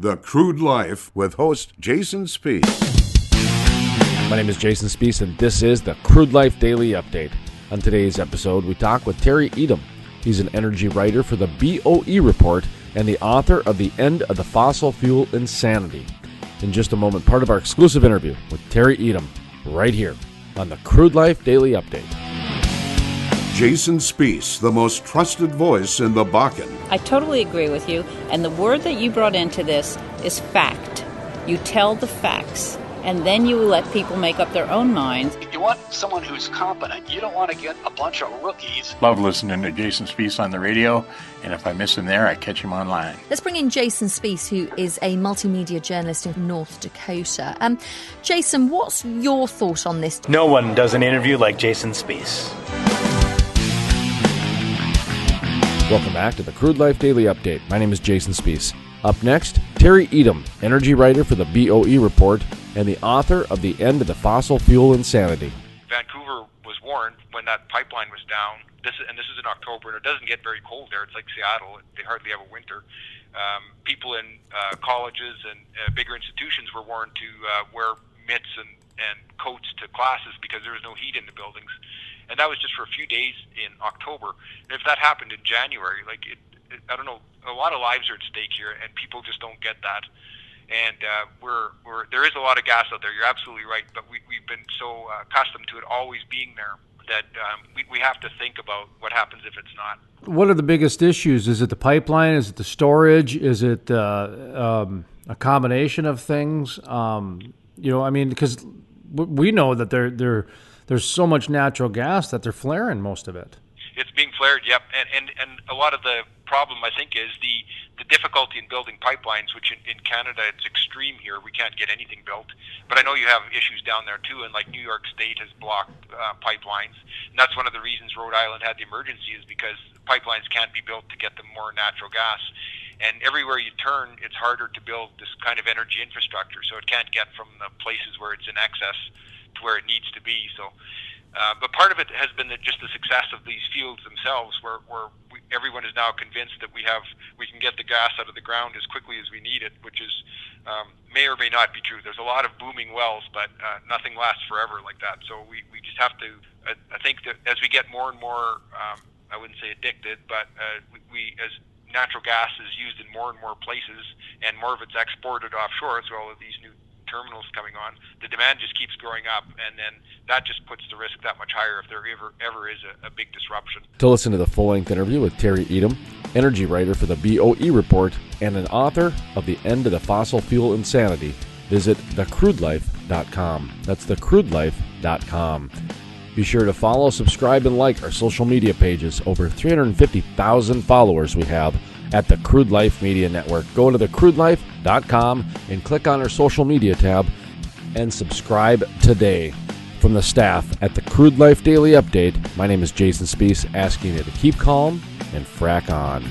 The Crude Life with host Jason Spiess. My name is Jason Spiess, and this is the Crude Life Daily Update. On today's episode, we talk with Terry Etam. He's an energy writer for the BOE Report and the author of The End of the Fossil Fuel Insanity. In just a moment, part of our exclusive interview with Terry Etam, right here on the Crude Life Daily Update. Jason Spiess, the most trusted voice in the Bakken. I totally agree with you, and the word that you brought into this is fact. You tell the facts, and then you let people make up their own minds. You want someone who's competent. You don't want to get a bunch of rookies. Love listening to Jason Spiess on the radio, and if I miss him there, I catch him online. Let's bring in Jason Spiess, who is a multimedia journalist in North Dakota. Jason, what's your thought on this? No one does an interview like Jason Spiess. Welcome back to the Crude Life Daily Update. My name is Jason Spiess. Up next, Terry Etam, energy writer for the BOE Report and the author of The End of the Fossil Fuel Insanity. Vancouver was warned when that pipeline was down. This is in October, and it doesn't get very cold there. It's like Seattle. They hardly have a winter. People in colleges and bigger institutions were warned to wear mitts and coats to classes because there was no heat in the buildings. And that was just for a few days in October. And if that happened in January, I don't know, a lot of lives are at stake here, and people just don't get that. And there is a lot of gas out there. You're absolutely right, but we've been so accustomed to it always being there that we have to think about what happens if it's not. What are the biggest issues? Is it the pipeline? Is it the storage? Is it a combination of things? Because we know that there's so much natural gas that they're flaring most of it. It's being flared, yep. And a lot of the problem, I think, is the difficulty in building pipelines, which in Canada, it's extreme here. We can't get anything built. But I know you have issues down there, too, and like New York State has blocked pipelines. And that's one of the reasons Rhode Island had the emergency, is because pipelines can't be built to get them more natural gas. And everywhere you turn, it's harder to build this kind of energy infrastructure. So it can't get from the places where it's in excess to where it needs to be. So, but part of it has been just the success of these fields themselves, where everyone is now convinced that we can get the gas out of the ground as quickly as we need it, which is may or may not be true. There's a lot of booming wells, but nothing lasts forever like that. So we just have to. I think that as we get more and more, I wouldn't say addicted, but we as natural gas is used in more and more places, and more of it's exported offshore. So all of these new terminals coming on, the demand just keeps growing up, and then that just puts the risk that much higher if there ever is a big disruption. To listen to the full-length interview with Terry Etam, energy writer for the BOE Report and an author of The End of the Fossil Fuel Insanity, visit thecrudelife.com. That's thecrudelife.com. Be sure to follow, subscribe, and like our social media pages. Over 350,000 followers we have at the Crude Life Media Network. Go to thecrudelife.com and click on our social media tab and subscribe today. From the staff at the Crude Life Daily Update, my name is Jason Spiess, asking you to keep calm and frack on.